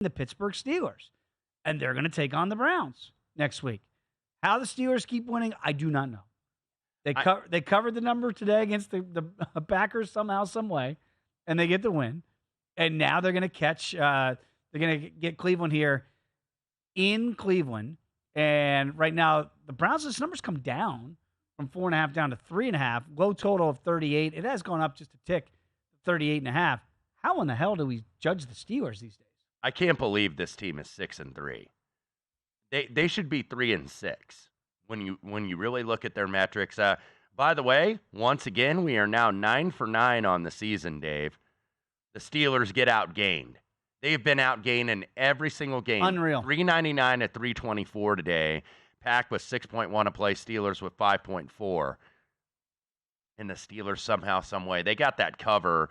the Pittsburgh Steelers. And they're going to take on the Browns next week. How the Steelers keep winning, I do not know. They covered the number today against the Packers somehow, some way, and they get the win. And now they're going to they're going to get Cleveland here in Cleveland. And right now, the Browns, this number's come down from 4.5 down to 3.5. Low total of 38. It has gone up just a tick, 38.5. How in the hell do we judge the Steelers these days? I can't believe this team is 6-3. They should be 3-6 when you really look at their metrics. By the way, once again, we are now 9 for 9 on the season, Dave. The Steelers get outgained. They've been outgained in every single game. Unreal. 399 at 324 today. Pack with 6.1 a play. Steelers with 5.4. And the Steelers somehow, some way, they got that cover.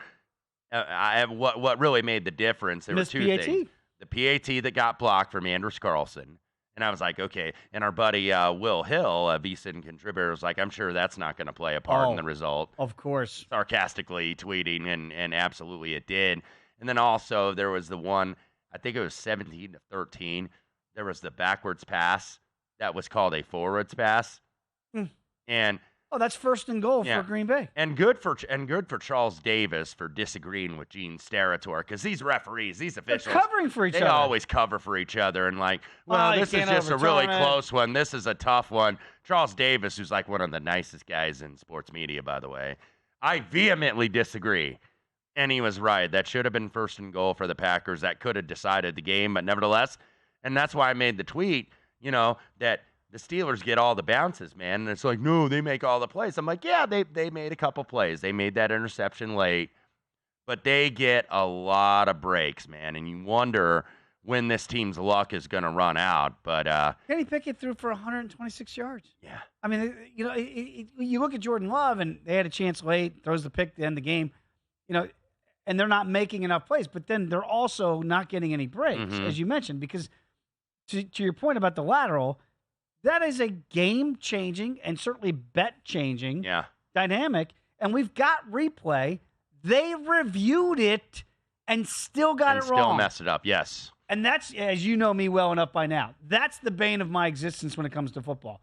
What really made the difference? There were two things. The PAT that got blocked from Anders Carlson. And I was like, okay. And our buddy Will Hill, a VSiN contributor, was like, I'm sure that's not going to play a part in the result. Of course. Sarcastically tweeting, and absolutely it did. And then also there was the one, I think it was 17-13. There was the backwards pass that was called a forwards pass. And that's first and goal for Green Bay. And good for Charles Davis for disagreeing with Gene Steratore, because these referees, these officials, they're covering for each other. They always cover for each other, and this is just a really close one. This is a tough one. Charles Davis, who's like one of the nicest guys in sports media, by the way, I vehemently disagree. And he was right. That should have been first and goal for the Packers. That could have decided the game, but nevertheless, and that's why I made the tweet, that the Steelers get all the bounces, man. And it's like, no, they make all the plays. I'm like, yeah, they made a couple plays. They made that interception late, but they get a lot of breaks, man. And you wonder when this team's luck is going to run out. But Kenny Pickett threw for 126 yards. Yeah. I mean, you look at Jordan Love, and they had a chance late, throws the pick to end the game, and they're not making enough plays. But then they're also not getting any breaks, as you mentioned, because to your point about the lateral, that is a game-changing and certainly bet-changing dynamic. And we've got replay. They reviewed it and still got it wrong. Still messed it up, yes. And that's, as you know me well enough by now, that's the bane of my existence when it comes to football.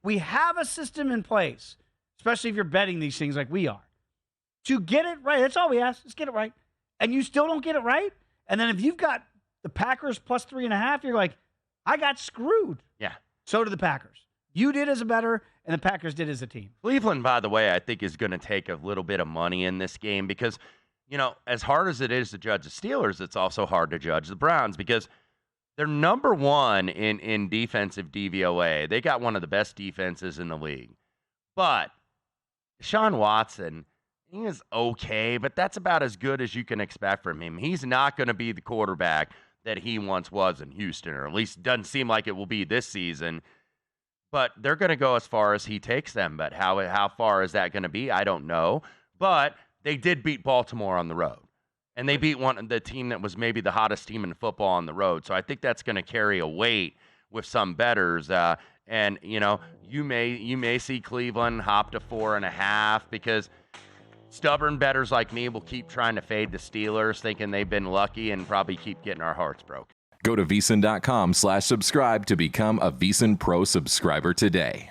We have a system in place, especially if you're betting these things like we are, to get it right. That's all we ask. Just get it right. And you still don't get it right? And then if you've got the Packers plus 3.5, you're like, I got screwed. Yeah. So did the Packers. You did as a bettor, and the Packers did as a team. Cleveland, by the way, I think is going to take a little bit of money in this game because, as hard as it is to judge the Steelers, it's also hard to judge the Browns because they're number one in defensive DVOA. They got one of the best defenses in the league. But Deshaun Watson, he is okay, but that's about as good as you can expect from him. He's not going to be the quarterback that he once was in Houston, or at least doesn't seem like it will be this season. But they're going to go as far as he takes them. But how far is that going to be? I don't know. But they did beat Baltimore on the road. And they beat the team that was maybe the hottest team in football on the road. So I think that's going to carry a weight with some bettors. And, you may see Cleveland hop to 4.5 because stubborn bettors like me will keep trying to fade the Steelers, thinking they've been lucky, and probably keep getting our hearts broken. Go to VSiN.com/subscribe to become a VSiN Pro subscriber today.